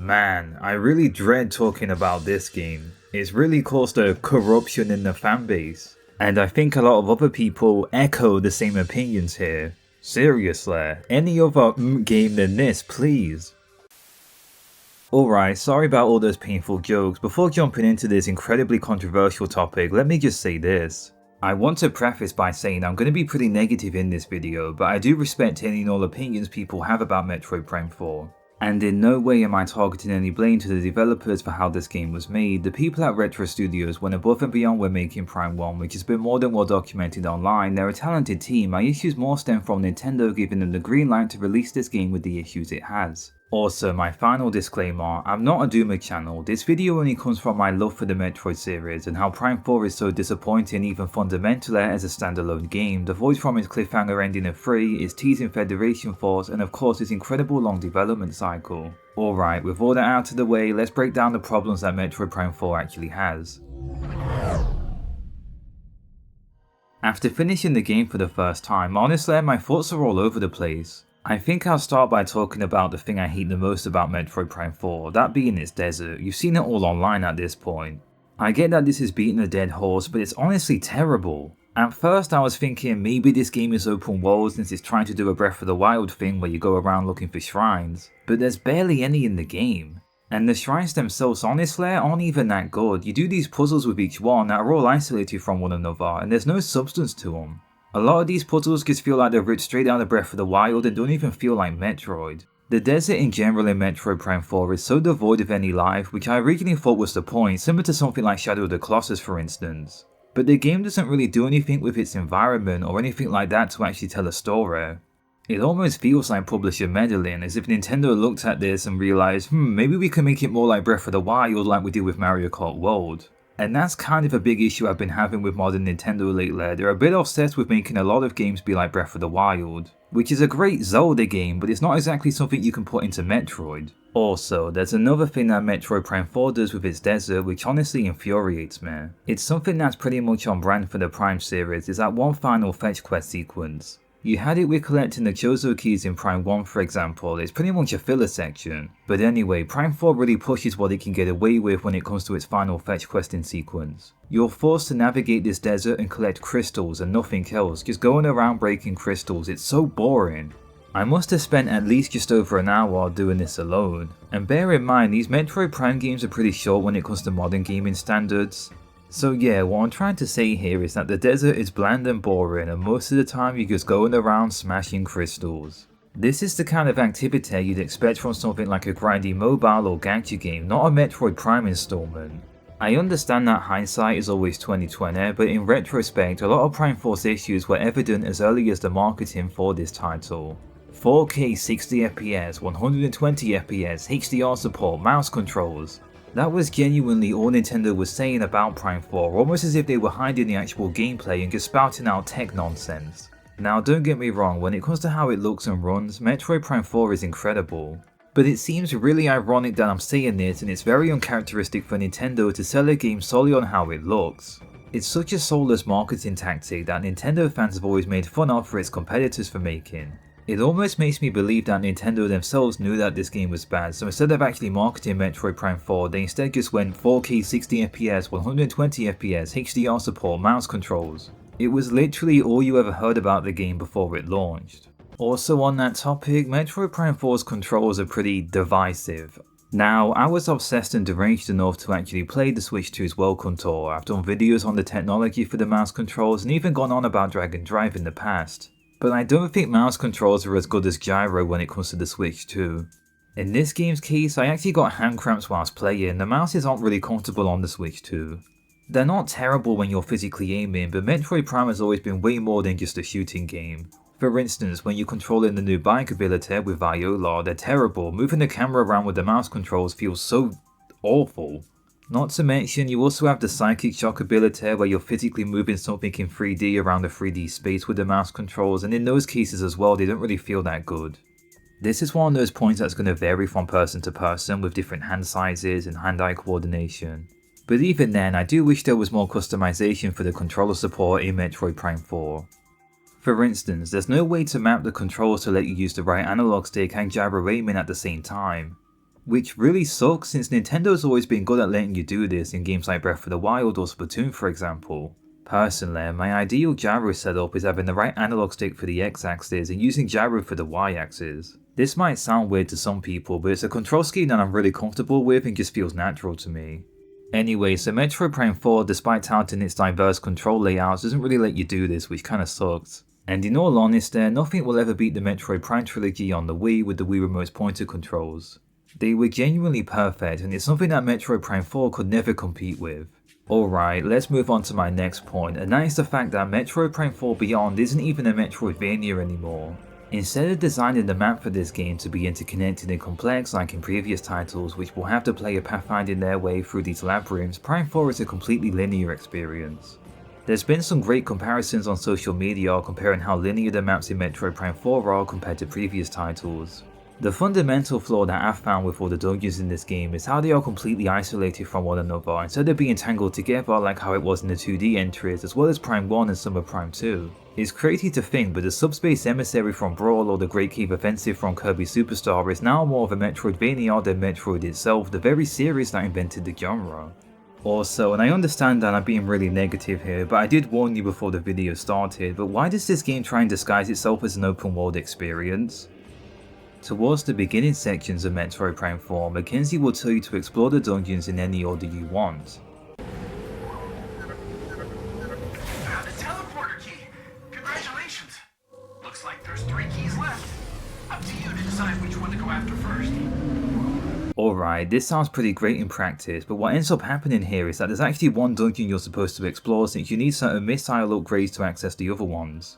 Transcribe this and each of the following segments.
Man, I really dread talking about this game. It's really caused a corruption in the fanbase, and I think a lot of other people echo the same opinions here. Seriously, any other game than this, please. Alright, sorry about all those painful jokes. Before jumping into this incredibly controversial topic, let me just say this. I want to preface by saying I'm going to be pretty negative in this video, but I do respect any and all opinions people have about Metroid Prime 4. And in no way am I targeting any blame to the developers for how this game was made. The people at Retro Studios went above and beyond when making Prime 1, which has been more than well documented online. They're a talented team. My issues more stem from Nintendo giving them the green light to release this game with the issues it has. Also, my final disclaimer, I'm not a Doomer channel. This video only comes from my love for the Metroid series and how Prime 4 is so disappointing even fundamentally as a standalone game, devoid from its cliffhanger ending of 3, its teasing Federation Force, and of course its incredible long development cycle. Alright, with all that out of the way, let's break down the problems that Metroid Prime 4 actually has. After finishing the game for the first time, honestly my thoughts are all over the place. I think I'll start by talking about the thing I hate the most about Metroid Prime 4, that being its desert. You've seen it all online at this point. I get that this is beating a dead horse, but it's honestly terrible. At first I was thinking maybe this game is open world since it's trying to do a Breath of the Wild thing where you go around looking for shrines, but there's barely any in the game. And the shrines themselves honestly aren't even that good. You do these puzzles with each one that are all isolated from one another and there's no substance to them. A lot of these puzzles just feel like they're ripped straight out of Breath of the Wild and don't even feel like Metroid. The desert in general in Metroid Prime 4 is so devoid of any life, which I originally thought was the point, similar to something like Shadow of the Colossus for instance. But the game doesn't really do anything with its environment or anything like that to actually tell a story. It almost feels like publisher meddling, as if Nintendo looked at this and realised, maybe we can make it more like Breath of the Wild like we did with Mario Kart World. And that's kind of a big issue I've been having with modern Nintendo lately. They're a bit obsessed with making a lot of games be like Breath of the Wild, which is a great Zelda game, but it's not exactly something you can put into Metroid. Also, there's another thing that Metroid Prime 4 does with its desert which honestly infuriates me. It's something that's pretty much on brand for the Prime series, is that one final fetch quest sequence. You had it with collecting the Chozo keys in Prime 1 for example, it's pretty much a filler section. But anyway, Prime 4 really pushes what it can get away with when it comes to its final fetch questing sequence. You're forced to navigate this desert and collect crystals and nothing else, just going around breaking crystals, it's so boring. I must have spent at least just over an hour doing this alone. And bear in mind, these Metroid Prime games are pretty short when it comes to modern gaming standards. So yeah, what I'm trying to say here is that the desert is bland and boring and most of the time you're just going around smashing crystals. This is the kind of activity you'd expect from something like a grindy mobile or gacha game, not a Metroid Prime installment. I understand that hindsight is always 2020, but in retrospect a lot of Prime 4's issues were evident as early as the marketing for this title. 4K 60fps, 120fps, HDR support, mouse controls. That was genuinely all Nintendo was saying about Prime 4, almost as if they were hiding the actual gameplay and just spouting out tech nonsense. Now don't get me wrong, when it comes to how it looks and runs, Metroid Prime 4 is incredible. But it seems really ironic that I'm saying this, and it's very uncharacteristic for Nintendo to sell a game solely on how it looks. It's such a soulless marketing tactic that Nintendo fans have always made fun of for its competitors for making. It almost makes me believe that Nintendo themselves knew that this game was bad, so instead of actually marketing Metroid Prime 4, they instead just went 4K 60fps, 120fps, HDR support, mouse controls. It was literally all you ever heard about the game before it launched. Also on that topic, Metroid Prime 4's controls are pretty divisive. Now, I was obsessed and deranged enough to actually play the Switch 2's Welcome Tour. I've done videos on the technology for the mouse controls and even gone on about drag and drive in the past. But I don't think mouse controls are as good as gyro when it comes to the Switch 2. In this game's case, I actually got hand cramps whilst playing. The mouses aren't really comfortable on the Switch 2. They're not terrible when you're physically aiming, but Metroid Prime has always been way more than just a shooting game. For instance, when you're controlling the new bike ability with Viola, they're terrible. Moving the camera around with the mouse controls feels so awful. Not to mention, you also have the Psychic Shock ability where you're physically moving something in 3D around a 3D space with the mouse controls, and in those cases as well, they don't really feel that good. This is one of those points that's going to vary from person to person with different hand sizes and hand-eye coordination. But even then, I do wish there was more customization for the controller support in Metroid Prime 4. For instance, there's no way to map the controls to let you use the right analog stick and gyro aiming at the same time. which really sucks since Nintendo's always been good at letting you do this in games like Breath of the Wild or Splatoon for example. Personally, my ideal gyro setup is having the right analog stick for the X-axis and using gyro for the Y-axis. This might sound weird to some people, but it's a control scheme that I'm really comfortable with and just feels natural to me. Anyway, so Metroid Prime 4, despite touting its diverse control layouts, doesn't really let you do this, which kinda sucks. And in all honesty, nothing will ever beat the Metroid Prime trilogy on the Wii with the Wii Remote's pointer controls. They were genuinely perfect, and it's something that Metroid Prime 4 could never compete with. Alright, let's move on to my next point, and that is the fact that Metroid Prime 4 Beyond isn't even a Metroidvania anymore. Instead of designing the map for this game to be interconnected and complex like in previous titles which will have the player pathfinding their way through these labyrinths, Prime 4 is a completely linear experience. There's been some great comparisons on social media comparing how linear the maps in Metroid Prime 4 are compared to previous titles. The fundamental flaw that I've found with all the dungeons in this game is how they are completely isolated from one another instead of being tangled together like how it was in the 2D entries as well as Prime 1 and some of Prime 2. It's crazy to think, but the Subspace Emissary from Brawl or the Great Cave Offensive from Kirby Superstar is now more of a Metroidvania than Metroid itself, the very series that invented the genre. Also, and I understand that I'm being really negative here, but I did warn you before the video started, but why does this game try and disguise itself as an open world experience? Towards the beginning sections of Metroid Prime 4, Mackenzie will tell you to explore the dungeons in any order you want. Found a teleporter key! Congratulations! Looks like there's 3 keys left. Up to you to decide which one to go after first. Alright, this sounds pretty great in practice, but what ends up happening here is that there's actually one dungeon you're supposed to explore since you need certain missile upgrades to access the other ones.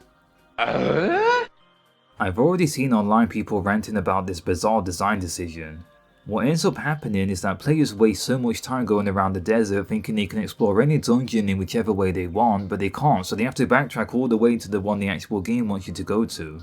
I've already seen online people ranting about this bizarre design decision. What ends up happening is that players waste so much time going around the desert thinking they can explore any dungeon in whichever way they want, but they can't, so they have to backtrack all the way to the one the actual game wants you to go to.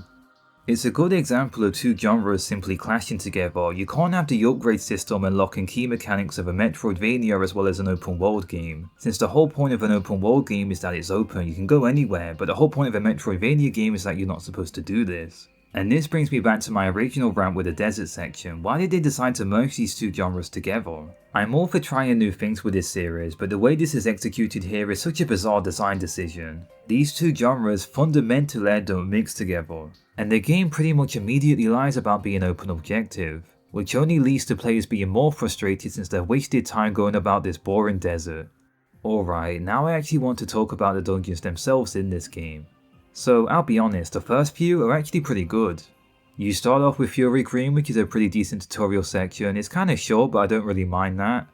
It's a good example of two genres simply clashing together. You can't have the upgrade system and lock and key mechanics of a Metroidvania as well as an open world game, since the whole point of an open world game is that it's open, you can go anywhere, but the whole point of a Metroidvania game is that you're not supposed to do this. And this brings me back to my original rant with the desert section. Why did they decide to merge these two genres together? I'm all for trying new things with this series, but the way this is executed here is such a bizarre design decision. These two genres fundamentally don't mix together, and the game pretty much immediately lies about being open objective, which only leads to players being more frustrated since they've wasted time going about this boring desert. Alright, now I actually want to talk about the dungeons themselves in this game. So I'll be honest, the first few are actually pretty good. You start off with Fury Green, which is a pretty decent tutorial section. It's kinda short, but I don't really mind that.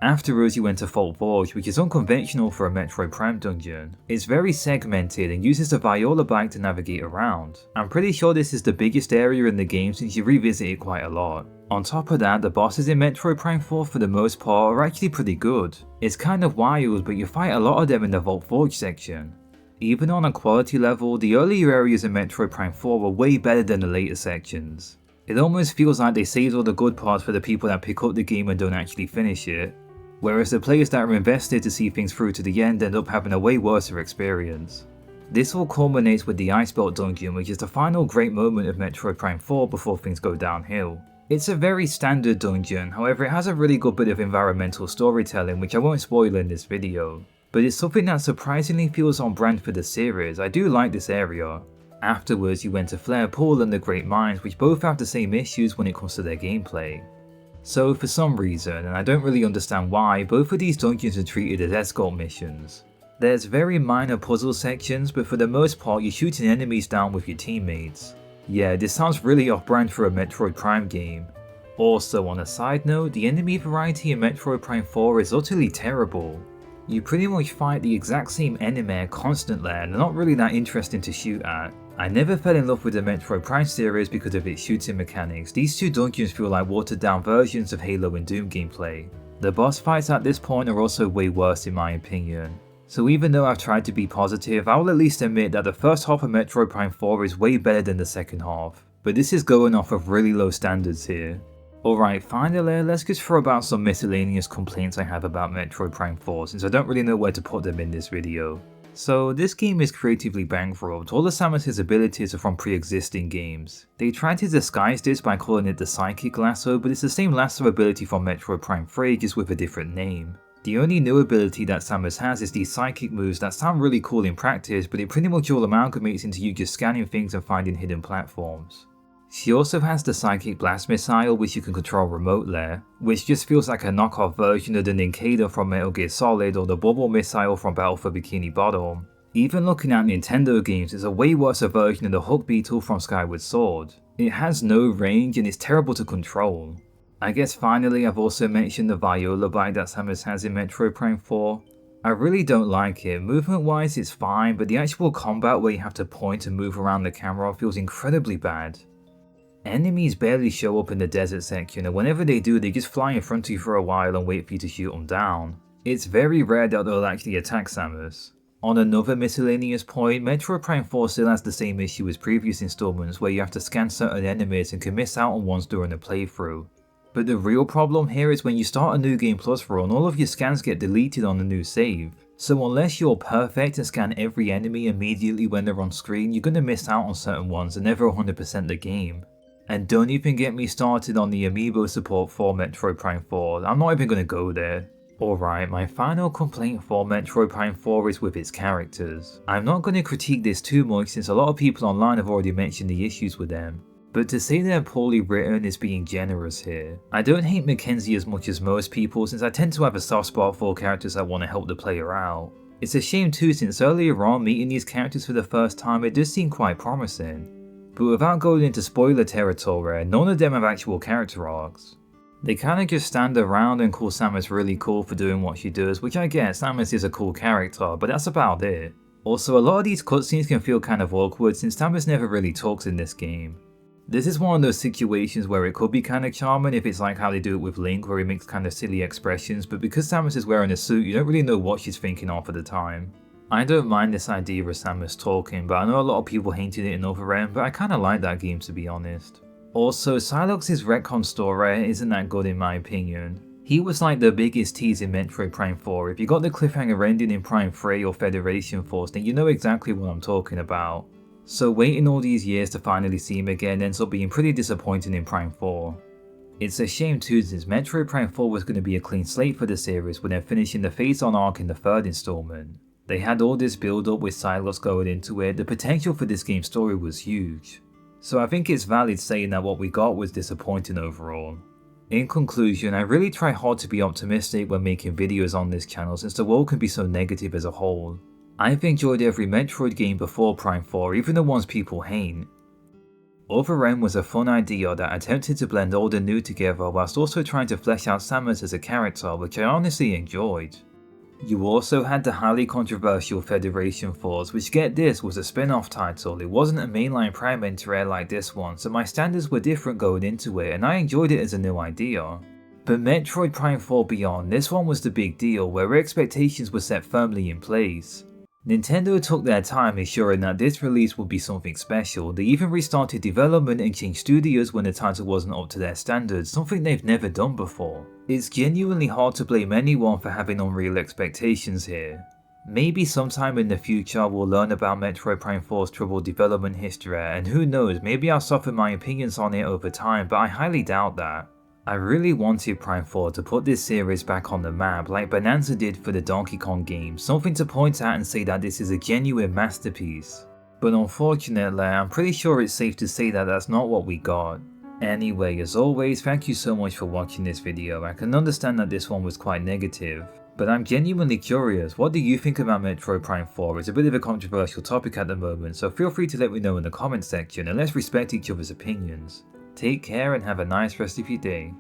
Afterwards you enter Fault Forge, which is unconventional for a Metroid Prime dungeon. It's very segmented and uses the Viola bike to navigate around. I'm pretty sure this is the biggest area in the game since you revisit it quite a lot. On top of that, the bosses in Metroid Prime 4 for the most part are actually pretty good. It's kind of wild, but you fight a lot of them in the Vault Forge section. Even on a quality level, the earlier areas in Metroid Prime 4 were way better than the later sections. It almost feels like they saved all the good parts for the people that pick up the game and don't actually finish it, whereas the players that are invested to see things through to the end end up having a way worse experience. This all culminates with the Ice Belt dungeon, which is the final great moment of Metroid Prime 4 before things go downhill. It's a very standard dungeon, however it has a really good bit of environmental storytelling which I won't spoil in this video. But it's something that surprisingly feels on brand for the series. I do like this area. Afterwards you enter Flare Pool and the Great Mines, which both have the same issues when it comes to their gameplay. So for some reason, and I don't really understand why, both of these dungeons are treated as escort missions. There's very minor puzzle sections, but for the most part you're shooting enemies down with your teammates. Yeah, this sounds really off brand for a Metroid Prime game. Also on a side note, the enemy variety in Metroid Prime 4 is utterly terrible. You pretty much fight the exact same enemy constantly and they're not really that interesting to shoot at. I never fell in love with the Metroid Prime series because of its shooting mechanics. These two dungeons feel like watered down versions of Halo and Doom gameplay. The boss fights at this point are also way worse in my opinion. So even though I've tried to be positive, I will at least admit that the first half of Metroid Prime 4 is way better than the second half. But this is going off of really low standards here. Alright, finally, let's just throw about some miscellaneous complaints I have about Metroid Prime 4 since I don't really know where to put them in this video. So this game is creatively bankrupt. All of Samus's abilities are from pre-existing games. They tried to disguise this by calling it the Psychic Lasso, but it's the same lasso ability from Metroid Prime 3, just with a different name. The only new ability that Samus has is these psychic moves that sound really cool in practice, but it pretty much all amalgamates into you just scanning things and finding hidden platforms. She also has the Psychic Blast Missile, which you can control remotely, which just feels like a knockoff version of the Ninkada from Metal Gear Solid or the Bubble Missile from Battle for Bikini Bottom. Even looking at Nintendo games, it's a way worse version of the Hook Beetle from Skyward Sword. It has no range and is terrible to control. I guess finally I've also mentioned the Viola bike that Samus has in Metroid Prime 4. I really don't like it. Movement wise it's fine, but the actual combat where you have to point and move around the camera feels incredibly bad. Enemies barely show up in the desert section, and whenever they do, they just fly in front of you for a while and wait for you to shoot them down. It's very rare that they'll actually attack Samus. On another miscellaneous point, Metroid Prime 4 still has the same issue as previous installments where you have to scan certain enemies and can miss out on ones during the playthrough. But the real problem here is when you start a New Game Plus run, all of your scans get deleted on the new save. So unless you're perfect and scan every enemy immediately when they're on screen, you're gonna miss out on certain ones and never 100% the game. And don't even get me started on the amiibo support for Metroid Prime 4, I'm not even gonna go there. Alright, my final complaint for Metroid Prime 4 is with its characters. I'm not gonna critique this too much since a lot of people online have already mentioned the issues with them. But to say they're poorly written is being generous here. I don't hate Mackenzie as much as most people since I tend to have a soft spot for characters that want to help the player out. It's a shame too since earlier on meeting these characters for the first time it does seem quite promising. But without going into spoiler territory, none of them have actual character arcs. They kinda just stand around and call Samus really cool for doing what she does, which I get, Samus is a cool character, but that's about it. Also, a lot of these cutscenes can feel kind of awkward since Samus never really talks in this game. This is one of those situations where it could be kinda charming if it's like how they do it with Link where he makes kinda silly expressions, but because Samus is wearing a suit you don't really know what she's thinking of at the time. I don't mind this idea of Samus talking, but I know a lot of people hated it in Other End, but I kinda like that game to be honest. Also, Psylocke's retcon story isn't that good in my opinion. He was like the biggest tease in Metroid Prime 4, if you got the cliffhanger ending in Prime 3 or Federation Force then you know exactly what I'm talking about. So waiting all these years to finally see him again ends up being pretty disappointing in Prime 4. It's a shame too since Metroid Prime 4 was going to be a clean slate for the series when they're finishing the Phase-On arc in the third installment. They had all this build up with Psylocke going into it, the potential for this game's story was huge. So I think it's valid saying that what we got was disappointing overall. In conclusion, I really try hard to be optimistic when making videos on this channel since the world can be so negative as a whole. I've enjoyed every Metroid game before Prime 4, even the ones people hate. Other End was a fun idea that attempted to blend old and new together whilst also trying to flesh out Samus as a character, which I honestly enjoyed. You also had the highly controversial Federation Force, which get this was a spin-off title, it wasn't a mainline Prime entry like this one, so my standards were different going into it and I enjoyed it as a new idea. But Metroid Prime 4 Beyond, this one was the big deal where expectations were set firmly in place. Nintendo took their time ensuring that this release would be something special, they even restarted development and changed studios when the title wasn't up to their standards, something they've never done before. It's genuinely hard to blame anyone for having unreal expectations here. Maybe sometime in the future we'll learn about Metroid Prime 4's troubled development history and who knows, maybe I'll soften my opinions on it over time, but I highly doubt that. I really wanted Prime 4 to put this series back on the map like Bonanza did for the Donkey Kong game, something to point out and say that this is a genuine masterpiece. But unfortunately, I'm pretty sure it's safe to say that that's not what we got. Anyway, as always, thank you so much for watching this video. I can understand that this one was quite negative, but I'm genuinely curious, what do you think about Metroid Prime 4? It's a bit of a controversial topic at the moment, so feel free to let me know in the comment section and let's respect each other's opinions. Take care and have a nice rest of your day.